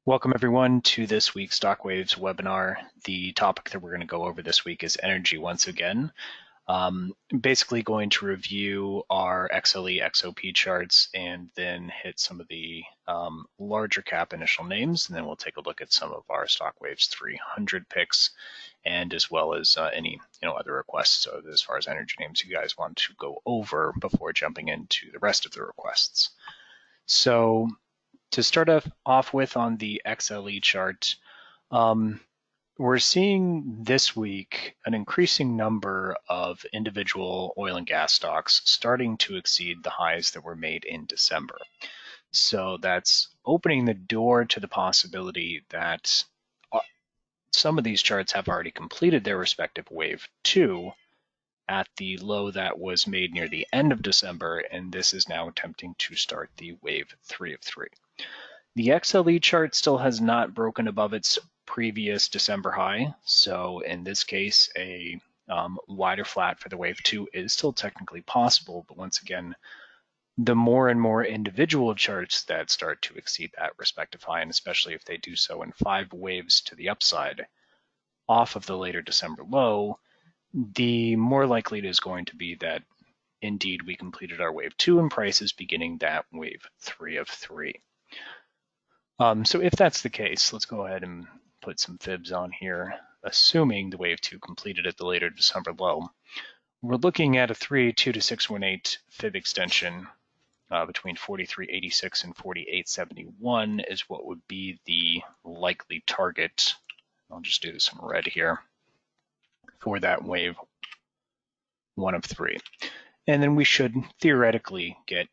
Welcome everyone to this week's StockWaves webinar. The topic that we're going to go over this week is energy once again. Basically going to review our XLE XOP charts and then hit some of the larger cap initial names, and then we'll take a look at some of our StockWaves 300 picks, and as well as any other requests as far as energy names you guys want to go over before jumping into the rest of the requests. So to start off with on the XLE chart, we're seeing this week an increasing number of individual oil and gas stocks starting to exceed the highs that were made in December. So that's opening the door to the possibility that some of these charts have already completed their respective wave 2 at the low that was made near the end of December, and this is now attempting to start the wave 3 of 3. The XLE chart still has not broken above its previous December high, so in this case, a wider flat for the wave 2 is still technically possible, but once again, the more and more individual charts that start to exceed that respective high, and especially if they do so in 5 waves to the upside off of the later December low, the more likely it is going to be that indeed we completed our wave 2 and prices beginning that wave 3 of 3. So if that's the case, let's go ahead and put some fibs on here, assuming the wave 2 completed at the later December low. We're looking at a 382 to 618 fib extension between 43.86 and 48.71 is what would be the likely target. I'll just do this in red here for that wave 1 of 3. And then we should theoretically get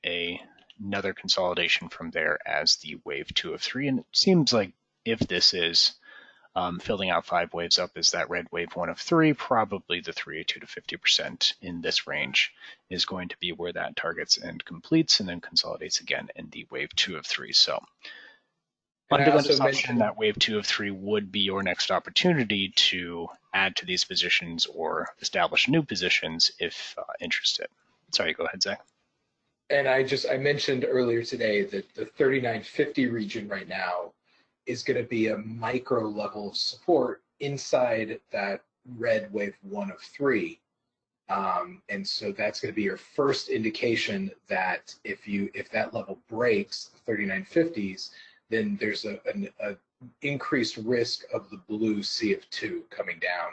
another consolidation from there as the wave 2 of 3. And it seems like if this is filling out 5 waves up as that red wave 1 of 3, probably the 382 to 50% in this range is going to be where that targets and completes and then consolidates again in the wave 2 of 3. So under that assumption, that wave 2 of 3 would be your next opportunity to add to these positions or establish new positions if interested. Sorry, go ahead, Zach. And I mentioned earlier today that the 3950 region right now is going to be a micro level of support inside that red wave 1 of 3. And so that's going to be your first indication that if that level breaks the 3950s, then there's an increased risk of the blue C of 2 coming down,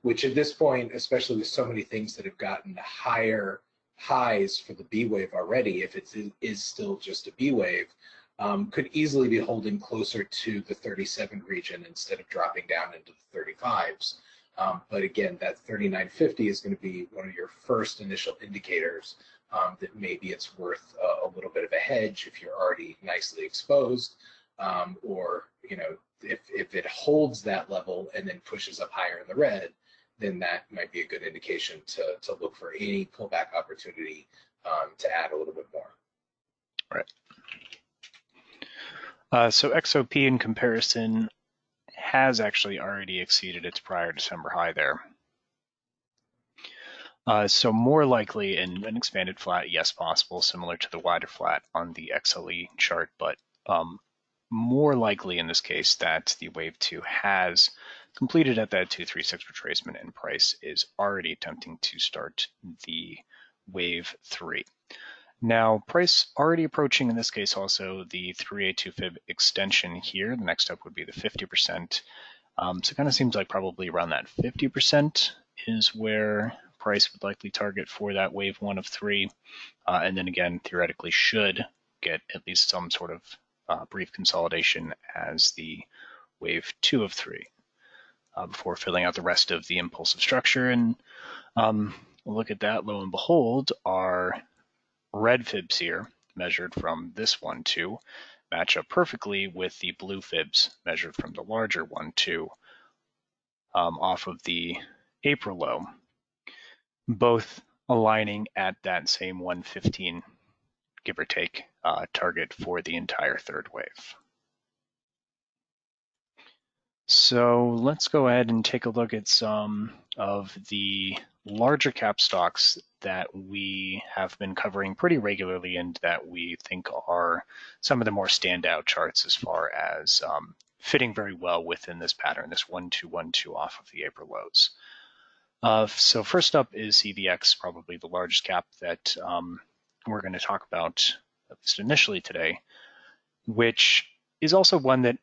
which at this point, especially with so many things that have gotten higher highs for the B wave already, if it is still just a B wave, could easily be holding closer to the 37 region instead of dropping down into the 35s. But again, that 3950 is going to be one of your first initial indicators that maybe it's worth a little bit of a hedge if you're already nicely exposed, or if it holds that level and then pushes up higher in the red, then that might be a good indication to look for any pullback opportunity to add a little bit more. Right. So XOP in comparison has actually already exceeded its prior December high there. So more likely in an expanded flat, yes, possible, similar to the wider flat on the XLE chart, but more likely in this case that the wave 2 has completed at that 236 retracement and price is already attempting to start the wave 3. Now, price already approaching, in this case, also the 382 fib extension here. The next step would be the 50%. So it kind of seems like probably around that 50% is where price would likely target for that wave 1 of 3. And then again, theoretically should get at least some sort of brief consolidation as the wave 2 of 3 before filling out the rest of the impulsive structure. And look at that, lo and behold, our red fibs here, measured from this 1-2, match up perfectly with the blue fibs measured from the larger 1-2 off of the April low, both aligning at that same 115, give or take, target for the entire third wave. So let's go ahead and take a look at some of the larger cap stocks that we have been covering pretty regularly and that we think are some of the more standout charts as far as fitting very well within this pattern, this 1-2-1-2 off of the April lows. So first up is CVX, probably the largest cap that we're going to talk about, at least initially today, which is also one that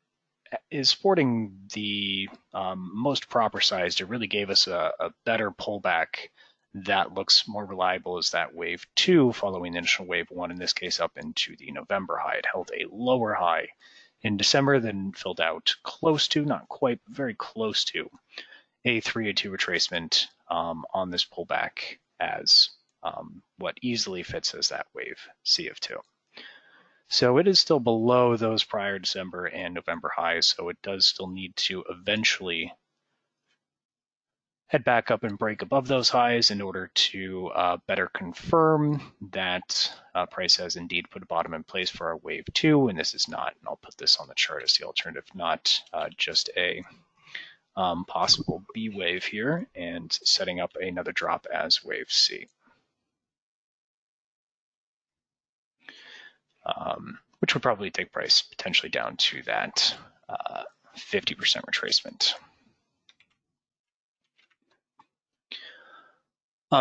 is sporting the most proper size. It really gave us a better pullback that looks more reliable as that wave 2 following the initial wave 1, in this case up into the November high. It held a lower high in December, then filled out close to, not quite, but very close to, a 302 retracement on this pullback as what easily fits as that wave C of 2. So it is still below those prior December and November highs, so it does still need to eventually head back up and break above those highs in order to better confirm that price has indeed put a bottom in place for our wave 2, and this is not, and I'll put this on the chart as the alternative, not just a possible B wave here and setting up another drop as wave C. Which would probably take price potentially down to that 50% retracement.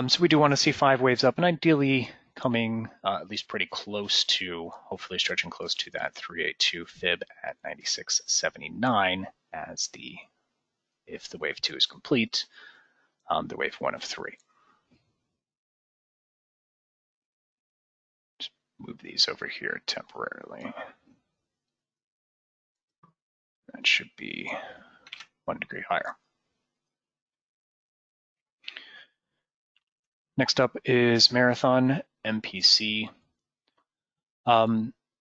So we do want to see 5 waves up, and ideally coming at least pretty close to, hopefully stretching close to that 382 fib at 96.79 as the, if the wave 2 is complete, the wave 1 of 3. Move these over here temporarily. That should be 1 degree higher. Next up is Marathon MPC,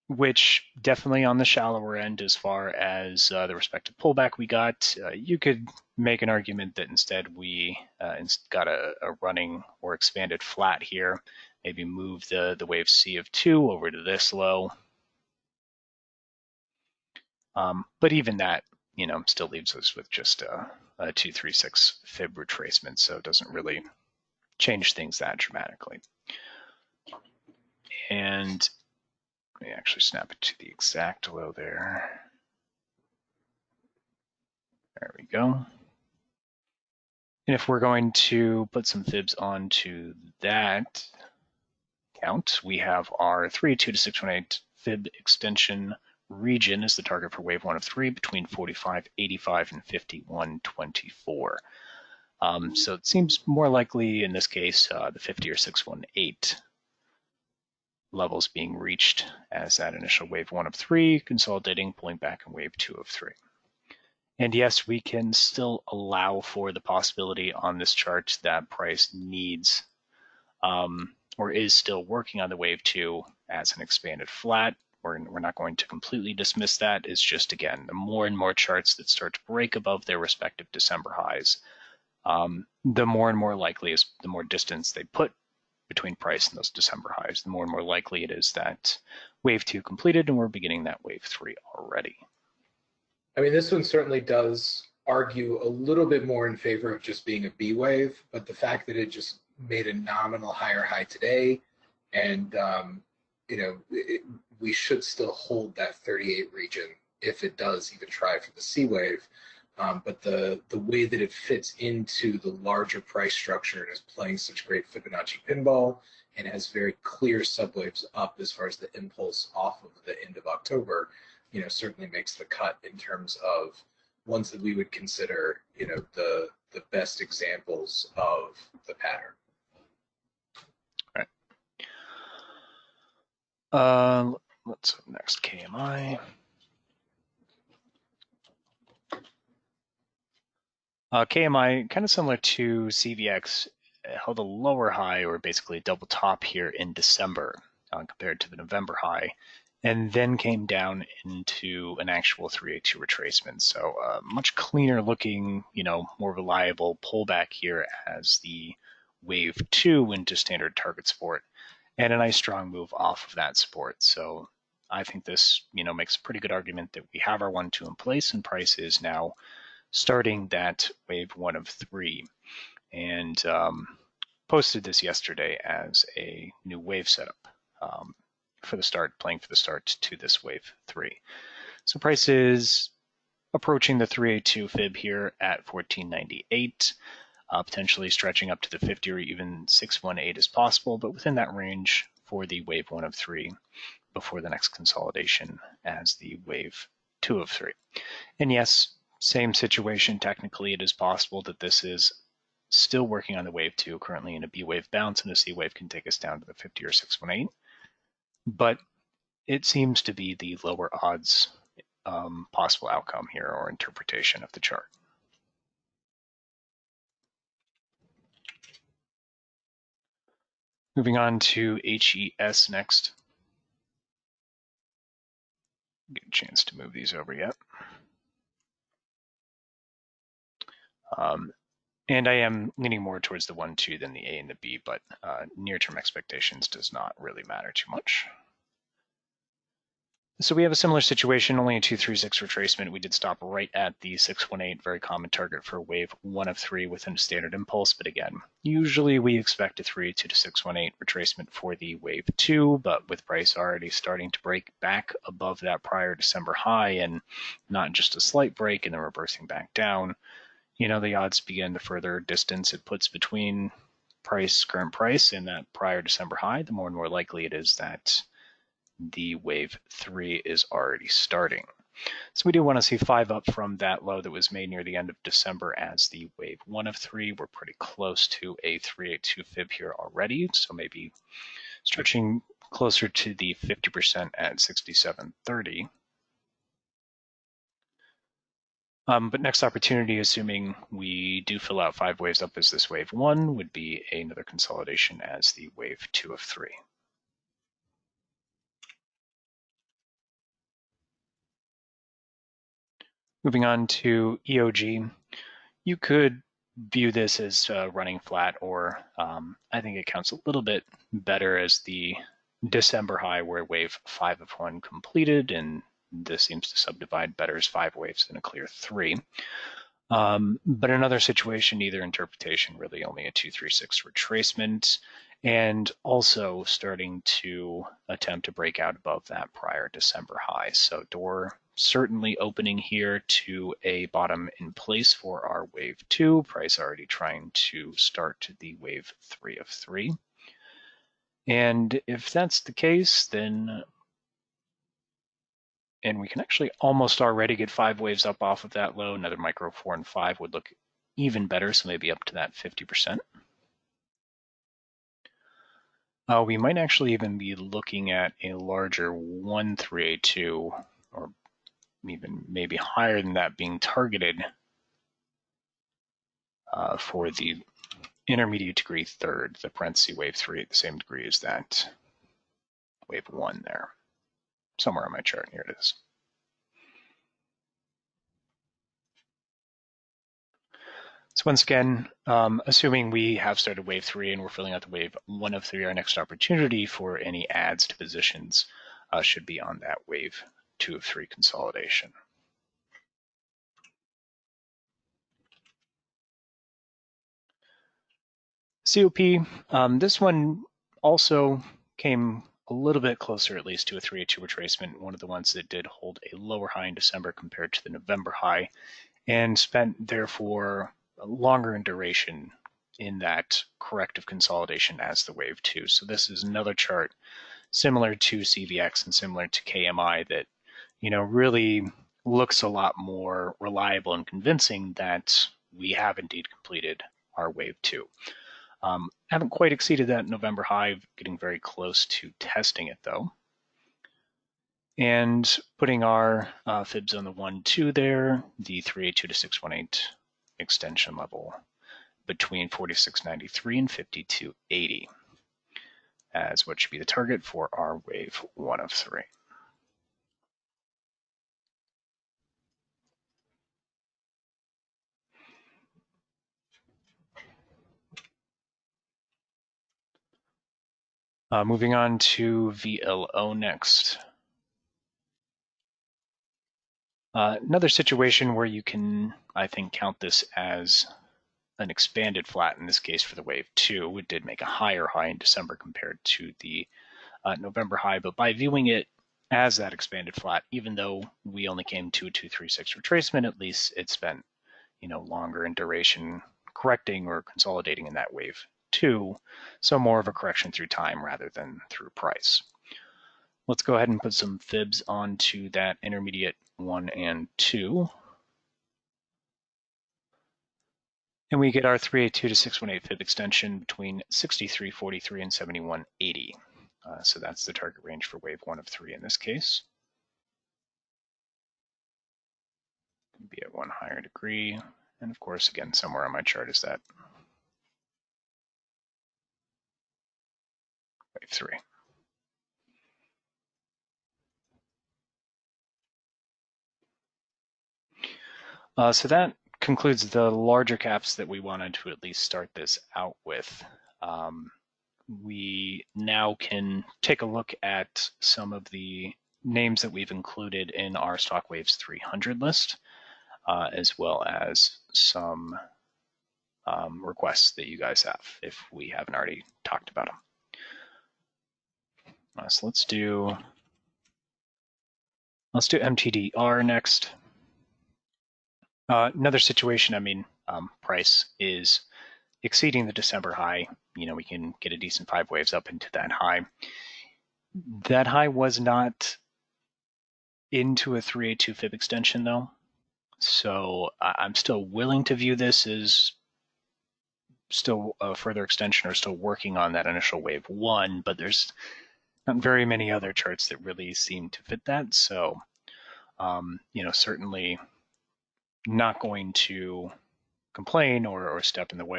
which definitely on the shallower end as far as the respective pullback we got. You could make an argument that instead we got a running or expanded flat here, maybe move the wave C of 2 over to this low. But even that, still leaves us with just a 236 fib retracement, so it doesn't really change things that dramatically. And let me actually snap it to the exact low there. There we go. And if we're going to put some fibs onto that count, we have our 382 to 618 fib extension region is the target for wave 1 of 3 between 45.85 and 51.24. So it seems more likely in this case the 50 or 618 levels being reached as that initial wave 1 of 3, consolidating, pulling back in wave 2 of 3. And yes, we can still allow for the possibility on this chart that price needs or is still working on the wave 2 as an expanded flat. We're not going to completely dismiss that. It's just, again, the more and more charts that start to break above their respective December highs, the more and more likely is the more distance they put between price and those December highs, the more and more likely it is that wave 2 completed and we're beginning that wave 3 already. I mean, this one certainly does argue a little bit more in favor of just being a B wave, but the fact that it just made a nominal higher high today, and we should still hold that 38 region if it does even try for the C wave. But the way that it fits into the larger price structure and is playing such great Fibonacci pinball and has very clear subwaves up as far as the impulse off of the end of October, certainly makes the cut in terms of ones that we would consider, the best examples of the pattern. All right. Let's go next, KMI. KMI, kind of similar to CVX, held a lower high or basically a double top here in December compared to the November high, and then came down into an actual 382 retracement. So much cleaner looking, more reliable pullback here as the wave 2 into standard target support, and a nice strong move off of that support. So I think this, makes a pretty good argument that we have our 1-2 in place and price is now starting that wave 1 of 3. And posted this yesterday as a new wave setup for the start, playing for the start to this wave 3. So price is approaching the 382 fib here at 1498, potentially stretching up to the 50 or even 618 is possible, but within that range for the wave 1 of 3 before the next consolidation as the wave 2 of 3. And yes, same situation. Technically, it is possible that this is still working on the wave 2, currently in a B wave bounce, and a C wave can take us down to the 50 or 618. But it seems to be the lower odds possible outcome here or interpretation of the chart. Moving on to HES next. Get a chance to move these over yet. And I am leaning more towards the 1-2 than the A and the B, but near-term expectations does not really matter too much. So we have a similar situation, only a 236 retracement. We did stop right at the 618, very common target for wave 1 of 3 within a standard impulse. But again, usually we expect a 382 to 618 retracement for the wave 2, but with price already starting to break back above that prior December high and not just a slight break and then reversing back down, you know, the odds begin the further distance it puts between current price and that prior December high, the more and more likely it is that the wave 3 is already starting. So we do want to see 5 up from that low that was made near the end of December as the wave 1 of 3. We're pretty close to a 382 fib here already, so maybe stretching closer to the 50% at 67.30. But next opportunity, assuming we do fill out 5 waves up as this wave 1, would be another consolidation as the wave 2 of 3. Moving on to EOG, you could view this as running flat, or I think it counts a little bit better as the December high where wave 5 of 1 completed, and this seems to subdivide better as 5 waves than a clear 3. But another situation, either interpretation, really only a 236 retracement, and also starting to attempt to break out above that prior December high. So door certainly opening here to a bottom in place for our wave 2. Price already trying to start the wave 3 of 3. And if that's the case, then, and we can actually almost already get 5 waves up off of that low, another micro 4 and 5 would look even better, so maybe up to that 50%. We might actually even be looking at a larger 1382, or even maybe higher than that, being targeted for the intermediate degree third, the parenthesis wave 3 at the same degree as that wave 1 there. Somewhere on my chart, here it is. So once again, assuming we have started wave 3 and we're filling out the wave 1 of 3, our next opportunity for any adds to positions should be on that wave 2 of 3 consolidation. COP, this one also came a little bit closer, at least, to a 382 retracement, one of the ones that did hold a lower high in December compared to the November high, and spent, therefore, longer in duration in that corrective consolidation as the wave 2. So this is another chart similar to CVX and similar to KMI that, you know, really looks a lot more reliable and convincing that we have indeed completed our wave 2. Haven't quite exceeded that November high, getting very close to testing it though. And putting our fibs on the 1-2 there, the 382 to 618 extension level between 46.93 and 52.80 as what should be the target for our wave 1 of 3. Moving on to VLO next. Another situation where you can, I think, count this as an expanded flat in this case for the wave 2. It did make a higher high in December compared to the November high, but by viewing it as that expanded flat, even though we only came to a 236 retracement, at least it spent longer in duration correcting or consolidating in that wave 2, so more of a correction through time rather than through price. Let's go ahead and put some fibs onto that intermediate 1 and 2. And we get our 382 to 618 fib extension between 63.43 and 71.80. So that's the target range for wave 1 of 3 in this case. Be at 1 higher degree. And of course, again, somewhere on my chart is that wave 3. So that concludes the larger caps that we wanted to at least start this out with. We now can take a look at some of the names that we've included in our StockWaves 300 list, as well as some requests that you guys have if we haven't already talked about them. So let's do MTDR next. Another situation, price is exceeding the December high. We can get a decent 5 waves up into that high. That high was not into a 382 fib extension though. So I'm still willing to view this as still a further extension or still working on that initial wave 1, but there's not very many other charts that really seem to fit that. So, certainly not going to complain or step in the way